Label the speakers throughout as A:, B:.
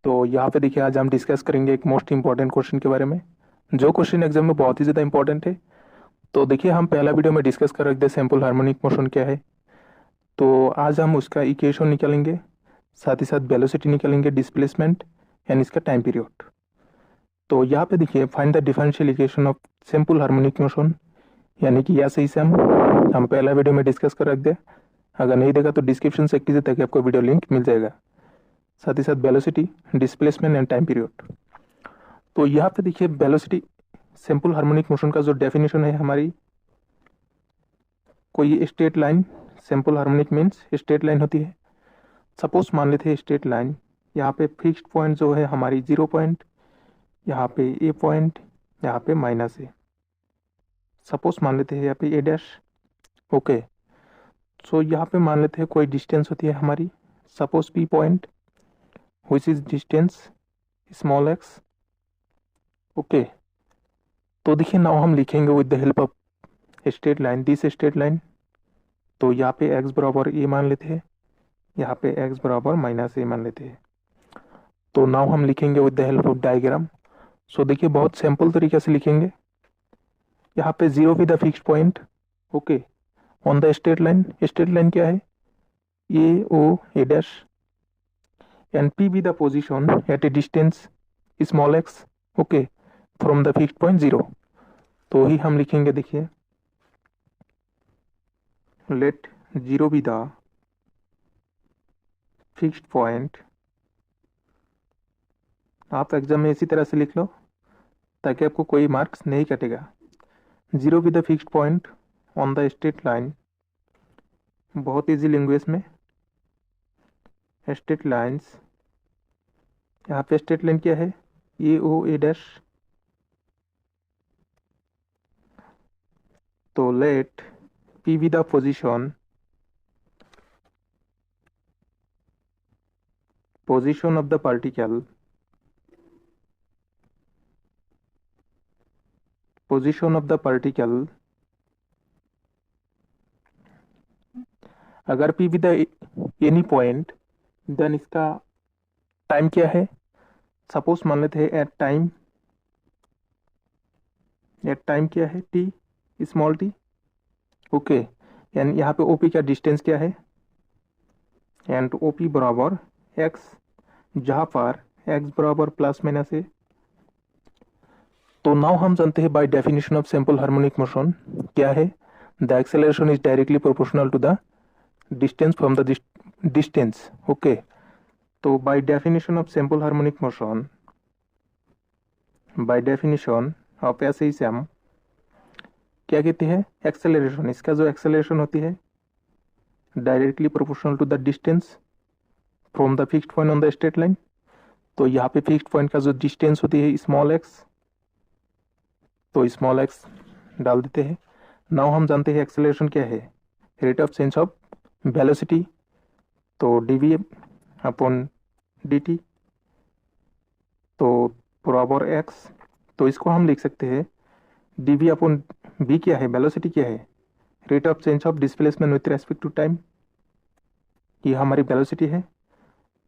A: तो यहाँ पे देखिए आज हम डिस्कस करेंगे एक मोस्ट इंपॉर्टेंट क्वेश्चन के बारे में, जो क्वेश्चन एग्जाम में बहुत ही ज़्यादा इंपॉर्टेंट है। तो देखिए हम पहला वीडियो में डिस्कस कर रखे थे सिंपल हार्मोनिक मोशन क्या है। तो आज हम उसका इक्वेशन निकालेंगे, साथ ही साथ वेलोसिटी निकालेंगे, डिस्प्लेसमेंट एंड इसका टाइम पीरियड। तो यहाँ पे देखिए find the differential equation of simple harmonic motion, यानी कि ऐसे ही से हम पहला वीडियो में डिस्कस कर रख दे। अगर नहीं देखा तो डिस्क्रिप्शन से कीजिए ताकि आपको वीडियो लिंक मिल जाएगा, साथ ही साथ velocity, displacement and time period. तो यहाँ पे देखिए वेलोसिटी सिंपल हार्मोनिक मोशन का जो डेफिनेशन है हमारी, कोई straight line, simple harmonic means straight line होती है। सपोज मान लेते हैं स्ट्रेट लाइन, यहाँ पे फिक्स्ड पॉइंट जो है हमारी 0 पॉइंट, यहाँ पे ए पॉइंट, यहाँ पे माइनस ए। सपोज मान लेते हैं यहाँ पे ए डैश। ओके, सो यहाँ पे मान लेते हैं कोई डिस्टेंस होती है हमारी, suppose P point, which is distance small x. Okay, तो देखिए नाउ हम लिखेंगे with the help of straight line, this straight line. तो यहाँ पे x बराबर ए मान लेते हैं, यहाँ पे x बराबर माइनस ए मान लेते हैं। तो नाउ हम लिखेंगे with the help of diagram. So देखिए बहुत सिंपल तरीके से लिखेंगे। यहाँ पे 0 with the fixed point, okay, on the straight line. Straight line क्या है, A O A dash, and p with the position at a distance small x, okay, from the fixed point 0। तो ही हम लिखेंगे, देखिए let 0 be the fixed point. आप exam में इसी तरह से लिख लो ताकि आपको कोई मार्क्स नहीं कटेगा। 0 be the fixed point on the straight line, बहुत इजी लैंग्वेज में स्ट्रेट लाइन्स। यहाँ पे स्ट्रेट लाइन क्या है, ए ओ ए डैश। तो let p be the position of the particle, position of the particle. अगर p be the any point, then इसका time क्या है। सपोज मान लेते हैं एट टाइम क्या है, t small t, okay, and यहाँ पे OP का डिस्टेंस क्या है, एंड OP बराबर x, जहाँ पर x बराबर प्लस माइनस ए। तो नाउ हम जानते हैं by definition of simple harmonic motion क्या है, the acceleration is directly proportional to the distance from the distance. Okay, तो by definition of simple harmonic motion, by definition of ऐसे ही से हम क्या कहते हैं, एक्सेलरेशन, इसका जो एक्सेलरेशन होती है directly proportional to the distance from the fixed point on the straight line. तो यहाँ पे फिक्स्ड पॉइंट का जो डिस्टेंस होती है स्मॉल एक्स, तो स्मॉल एक्स डाल देते हैं। नाउ हम जानते हैं एक्सेलरेशन क्या है, rate of change of velocity, तो dv अपॉन dt, तो बराबर x। तो इसको हम लिख सकते हैं dv अपॉन v क्या है, वेलोसिटी क्या है, rate of change of displacement with respect to time, ये हमारी वेलोसिटी है।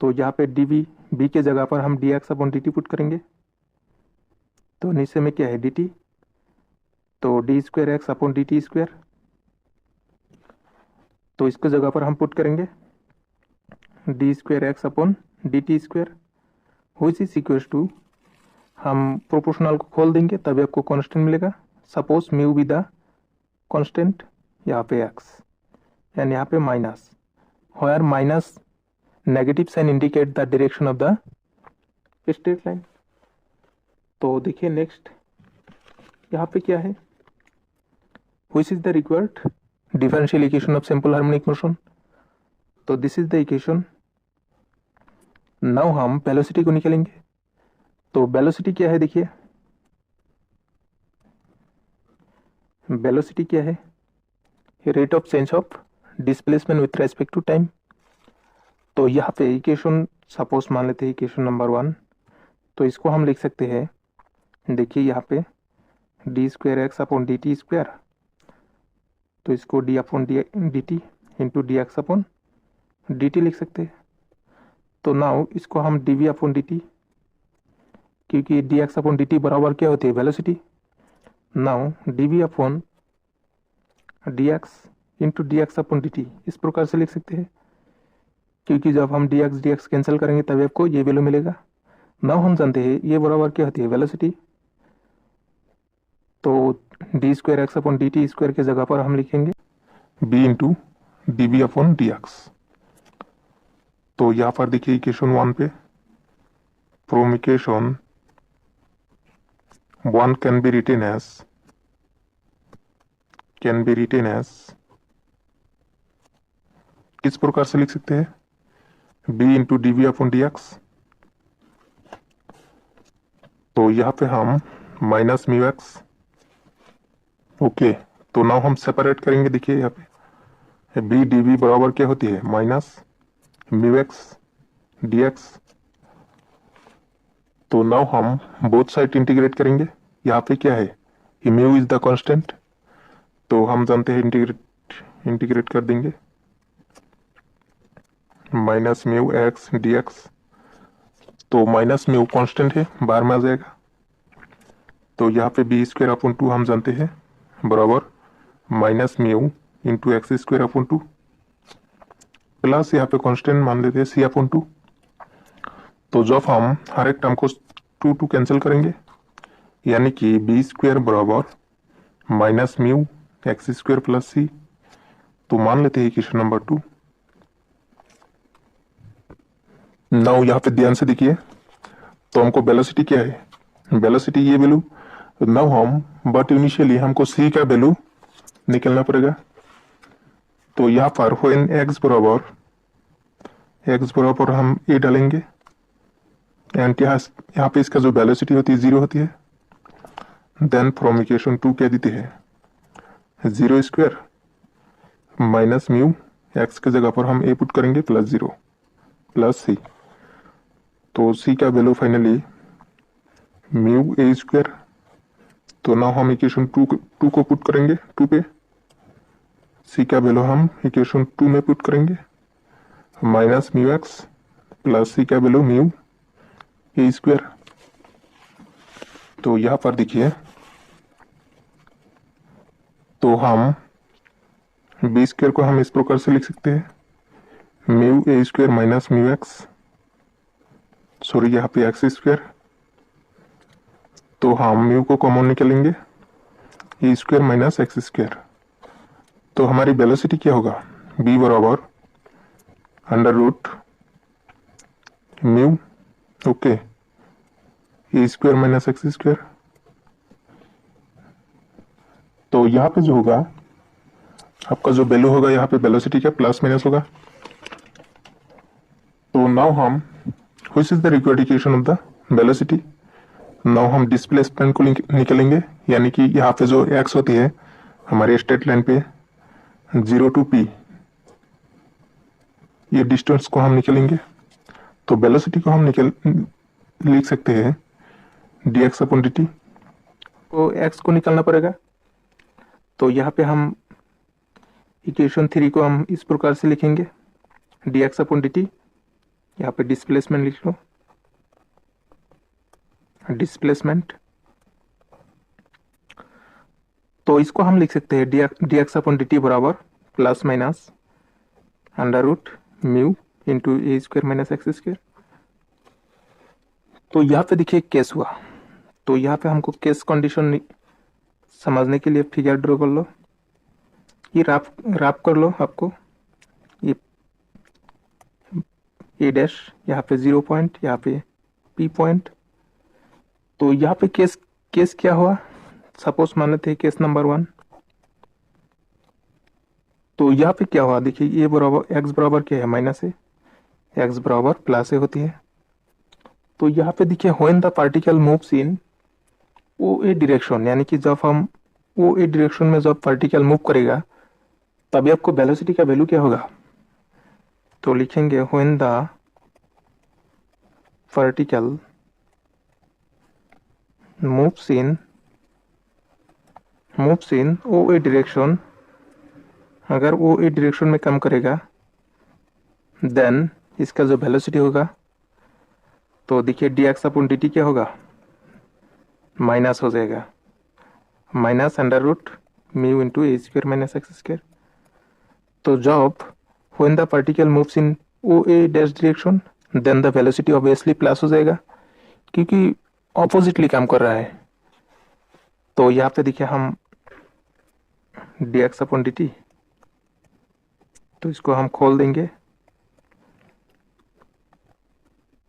A: तो यहाँ पे dv v के जगह पर हम dx अपॉन dt पुट करेंगे, तो नीचे में क्या है dt, तो d square x upon d t square. तो इसके जगह पर हम पुट करेंगे d square x upon d t square, which is equals to, हम प्रोपोर्शनल को खोल देंगे तभी आपको कांस्टेंट मिलेगा। Suppose mu be the constant, यहाँ पे एक्स एंड यहाँ पे minus, where minus negative sign indicate the direction of the straight line. तो देखिए नेक्स्ट यहाँ पे क्या है, which is the required differential equation of simple harmonic motion। तो this is the equation. Now हम वेलोसिटी को निकालेंगे। तो वेलोसिटी क्या है, देखिए वेलोसिटी क्या है, rate of change of displacement with respect to time. तो यहाँ पे इक्वेशन सपोज मान लेते हैं इक्वेशन नंबर 1, तो इसको हम लिख सकते हैं, देखिए यहाँ पे D square x upon d t square, तो इसको D upon d T into D x upon d T लिख सकते हैं। तो नाउ इसको हम dv अपॉन dt, क्योंकि dx अपॉन dt बराबर क्या होती है, velocity. Now dv upon dx into dx upon dt इस प्रकार से लिख सकते हैं, क्योंकि जब हम dx कैंसिल करेंगे तभी आपको ये वैल्यू मिलेगा। नाउ हम जानते हैं ये बराबर क्या होती है, वेलोसिटी। तो d square x upon d t square की जगह पर हम लिखेंगे b into d b upon d x. तो यहाँ पर देखिए इक्वेशन 1 पे, from equation 1 can be written as किस प्रकार से लिख सकते हैं, b into d b upon d x. तो यहाँ पे हम माइनस म्यू एक्स, ओके। तो नाउ हम सेपरेट करेंगे, देखिए यहाँ पे बी डी बी बराबर क्या होती है, minus mu x D x. तो नाउ हम बोथ साइड इंटीग्रेट करेंगे। यहाँ पे क्या है, म्यू इज द कांस्टेंट, तो हम जानते हैं इंटीग्रेट कर देंगे, minus mu x D x. तो माइनस म्यू कांस्टेंट है, बाहर में आ जाएगा। तो यहाँ पे बी स्क्वायर अपॉन 2 हम जानते हैं बराबर minus mu into x square upon 2, plus यहाँ पे कांस्टेंट मान लेते हैं सी अपॉन 2। तो जब हम हर एक टर्म को 2 कैंसिल करेंगे, यानी कि बी स्क्वायर बराबर minus mu x square plus C. तो मान लेते हैं इक्वेशन नंबर 2। नाउ यहाँ पे ध्यान से देखिए, तो हमको वेलोसिटी क्या है, वेलोसिटी ये वैल्यू। नाउ हम बट इनिशियली हमको सी का वैल्यू निकलना पड़ेगा। तो यहाँ पर व्हेन एक्स बराबर हम ए डालेंगे, एंड यहाँ पे इसका जो वेलोसिटी होती है 0 होती है। देन फ्रॉम इक्वेशन 2 क्या देते हैं, 0 स्क्वायर माइनस म्यू एक्स के जगह पर हम ए पुट करेंगे प्लस 0 प्लस सी। तो सी का value finally mu A square. तो नाउ हम इक्वेशन 2 को पुट करेंगे 2 पे, सी का वैल्यू हम इक्वेशन 2 में पुट करेंगे, माइनस म्यू एक्स प्लस सी का वैल्यू म्यू ए स्क्वायर। तो यहाँ पर देखिए, तो हम बी स्क्वायर को हम इस प्रकार से लिख सकते हैं, mu A square minus mu x, sorry यहाँ पे एक्स स्क्वायर। तो हम म्यू को कॉमन निकालेंगे, ए स्क्वायर माइनस एक्स स्क्वायर। तो हमारी वेलोसिटी क्या होगा, बी बराबर अंडर रूट म्यू, ओके, ए स्क्वायर माइनस एक्स स्क्वायर। तो यहाँ पे जो होगा आपका जो वैल्यू होगा, यहाँ पे वेलोसिटी का प्लस माइनस होगा। तो नाउ हम which is the required equation of the velocity. Now हम डिस्प्लेसमेंट को निकलेंगे, यानी कि यहाँ पे जो एक्स होती है हमारे स्ट्रेट लाइन पे 0 टू पी, ये डिस्टेंस को हम निकलेंगे। तो वेलोसिटी को हम लिख सकते हैं dx अपॉन dt। तो x को निकालना पड़ेगा। तो यहाँ पे हम इक्वेशन 3 को हम इस प्रकार से लिखेंगे, dx अपॉन dt। यहाँ पे डिस्प्लेसमेंट लिख लो, डिस्प्लेसमेंट। तो इसको हम लिख सकते हैं dx अपॉन dt बराबर plus minus under root mu into A square minus x square. तो यहाँ पे देखिए केस हुआ, तो यहाँ पे हमको केस कंडीशन समझने के लिए फिगर ड्रॉ कर लो, ये रैप कर लो आपको, ये ए डैश, यहाँ पे 0 पॉइंट, यहाँ पे पी पॉइंट। तो यहाँ पे केस क्या हुआ, सपोज मान लेते हैं केस नंबर 1। तो यहाँ पे क्या हुआ, देखिए ये बराबर एक्स बराबर क्या है, माइनस है, एक्स बराबर प्लस ए होती है। तो यहाँ पे देखिए when the particle moves in O A direction, यानी कि जब हम ओ ए डायरेक्शन में जब पार्टिकल मूव करेगा तभी आपको वेलोसिटी का वैल्यू क्या होगा। तो लिखेंगे when the particle moves in O A direction, अगर ओ ए डायरेक्शन में कम करेगा, देन इसका जो वेलोसिटी होगा तो देखिए dx अपॉन dt क्या होगा, माइनस हो जाएगा, minus under root mu into A square minus x square. तो जब when the particle moves in O A dash direction then the velocity obviously plus हो जाएगा, क्योंकि ऑपोजिटली काम कर रहा है। तो यहाँ पे देखिए हम dx अपॉन dt, तो इसको हम खोल देंगे,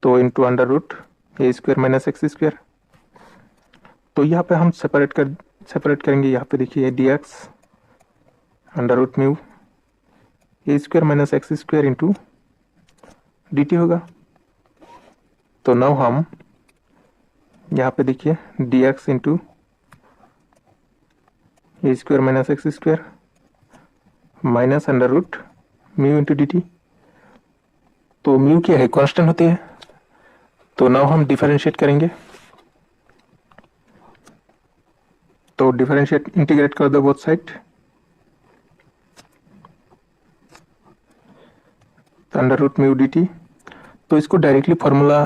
A: तो into under root A square minus x square. तो यहाँ पे हम सेपरेट करेंगे। यहाँ पे देखिए dx under root mu A square minus x square into dt होगा। तो नाउ हम यहाँ पे देखिए dx into A square minus x square minus under root mu into dt। तो म्यू क्या है, कांस्टेंट होती है। तो नाउ हम डिफरेंशिएट करेंगे, तो डिफरेंशिएट इंटीग्रेट कर दो both side, under root mu dt। तो इसको डायरेक्टली फॉर्मूला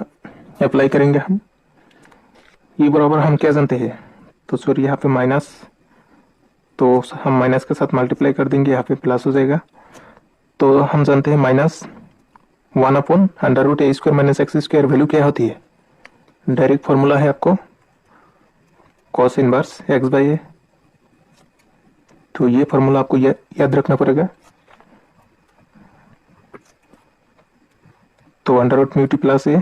A: अप्लाई करेंगे हम। ये बराबर हम क्या जानते हैं, तो सॉरी यहाँ पे माइनस, तो हम माइनस के साथ मल्टीप्लाई कर देंगे, यहाँ पे प्लस हो जाएगा। तो हम जानते हैं minus 1 upon under root A square minus x square value क्या होती है, डायरेक्ट फॉर्मूला है आपको cos inverse x by A. तो ये फॉर्मूला आपको याद रखना पड़ेगा। तो under root mu T plus A,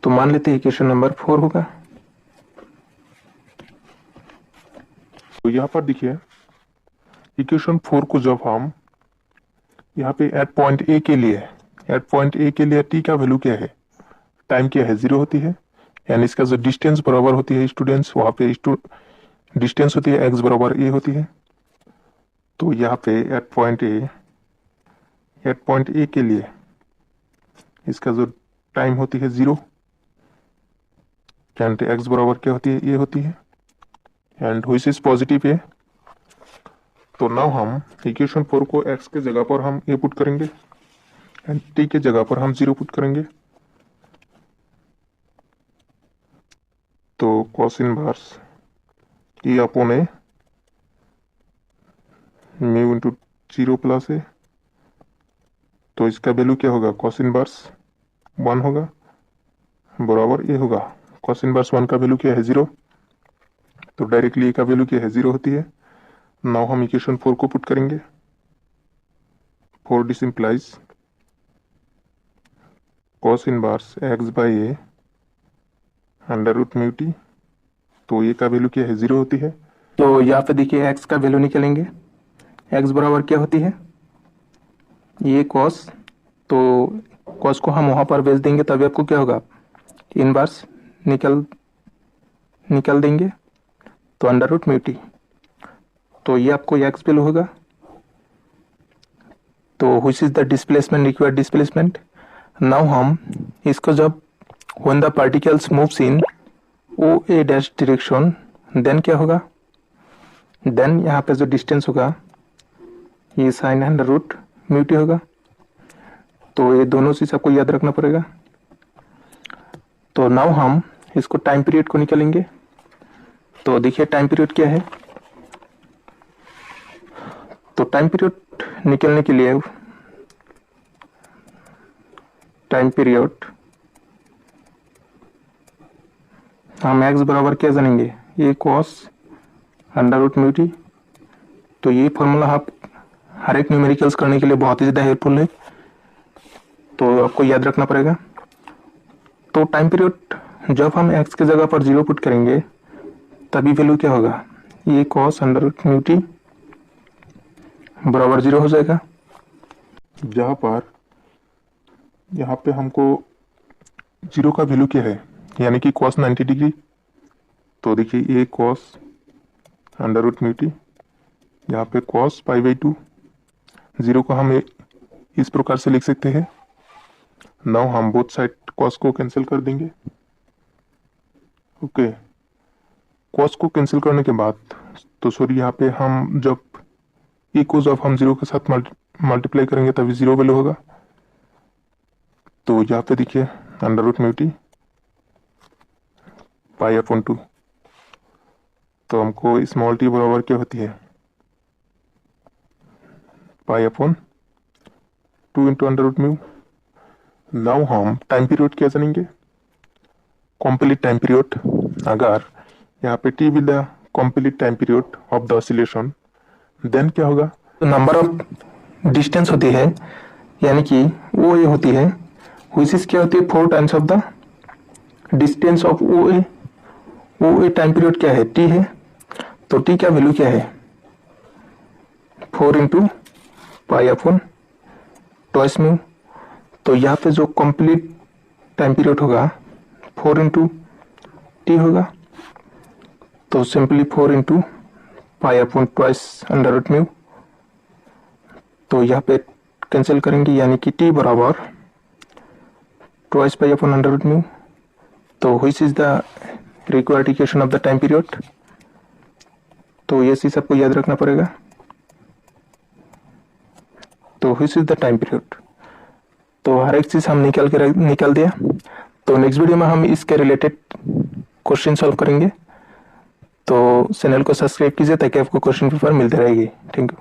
A: तो मान लेते हैं इक्वेशन नंबर 4 होगा।
B: तो यहाँ पर देखिए इक्वेशन 4 को जब हम यहाँ पे एट पॉइंट ए के लिए टी का वैल्यू क्या है, टाइम क्या है, 0 होती है, यानी इसका जो डिस्टेंस बराबर होती है स्टूडेंट्स, वहाँ पे डिस्टेंस होती है एक्स बराबर ए होती है। तो यहाँ पे एट पॉइंट ए के लिए इसका जो टाइम होती है 0, एंड एक्स बराबर क्या होती है, ए होती है, एंड व्हिच इज पॉजिटिव ए। तो नाउ हम इक्वेशन 4 को x के जगह पर हम a पुट करेंगे एंड t के जगह पर हम 0 पुट करेंगे। तो cos inverse e upon A mu into 0 plus A. तो इसका वैल्यू क्या होगा, cos इनवर्स 1 होगा बराबर ए होगा। cos इनवर्स 1 का वैल्यू क्या है, 0। तो डायरेक्टली ए का वैल्यू क्या है, 0 होती है। नाउ हम इक्वेशन 4 को पुट करेंगे। 4 this implies cos inverse x by a under root mu t. तो ये का वैल्यू क्या है, 0 होती है।
A: तो यहाँ पे देखिए x का वैल्यू निकलेंगे, x बराबर क्या होती है, ये cos। तो cos को हम वहाँ पर भेज देंगे, तभी आपको क्या होगा, इनवर्स निकल देंगे। तो अंडर रूट म्यू टी, तो ये आपको x वैल्यू होगा। तो which is the displacement, required displacement. Now हम इसको जब when the particles moves in O A dash direction then क्या होगा, देन यहाँ पे जो डिस्टेंस होगा ये sine under root mu t होगा। तो ये दोनों चीज आपको याद रखना पड़ेगा। तो नाउ हम इसको टाइम पीरियड को निकालेंगे। तो देखिए टाइम पीरियड क्या है, तो टाइम पीरियड निकलने के लिए टाइम पीरियड हम x बराबर क्या जानेंगे, ये cos under root mu t. तो ये फॉर्मूला आप हर एक न्यूमेरिकल्स करने के लिए बहुत ही ज़्यादा हेल्पफुल है, तो आपको याद रखना पड़ेगा। तो टाइम पीरियड जब हम x के जगह पर 0 पुट करेंगे तभी वैल्यू क्या होगा, ये cos under root mu t बराबर 0 हो जाएगा।
B: जहाँ पर यहाँ पे हमको 0 का वैल्यू क्या है, यानी कि cos 90 डिग्री। तो देखिए ये cos under root mu t, यहाँ पे cos पाई बाई 2। 0 को हम इस प्रकार से लिख सकते हैं। नाउ हम बोथ साइड cos को कैंसिल कर देंगे। ओके, cos को कैंसिल करने के बाद तो सॉरी यहाँ पे हम जब e को जब हम 0 के साथ मल्टीप्लाई करेंगे तभी 0 वैल्यू होगा। तो यहाँ पे देखिए under root mu t pi upon 2, तो हमको स्मॉल टी बराबर क्या होती है, pi upon 2 into under root mu. Now हम टाइम पीरियड क्या जानेंगे, कंप्लीट टाइम पीरियड। अगर यहाँ पे t will the complete time period of the oscillation, then क्या होगा,
A: तो नंबर ऑफ डिस्टेंस होती है, यानी कि वो ये होती है, विच इज क्या होती है 4 times of the distance of O A. O A time period क्या है, टी है, तो टी का वैल्यू क्या है 4 into pi upon twice mu. तो यहाँ पे जो कंप्लीट टाइम पीरियड होगा 4 इंटू टी होगा, तो simply 4 into pi upon twice under root mu. तो यहाँ पे कैंसिल करेंगे, यानी कि टी बराबर twice pi upon under root mu. तो which is the required equation of the time period, तो ये चीज आपको याद रखना पड़ेगा। तो which is the time period, तो हर एक चीज हम निकाल दिया। तो नेक्स्ट वीडियो में हम इसके रिलेटेड क्वेश्चन सॉल्व करेंगे। तो चैनल को सब्सक्राइब कीजिए ताकि आपको क्वेश्चन पेपर मिलते रहेगी। Thank you.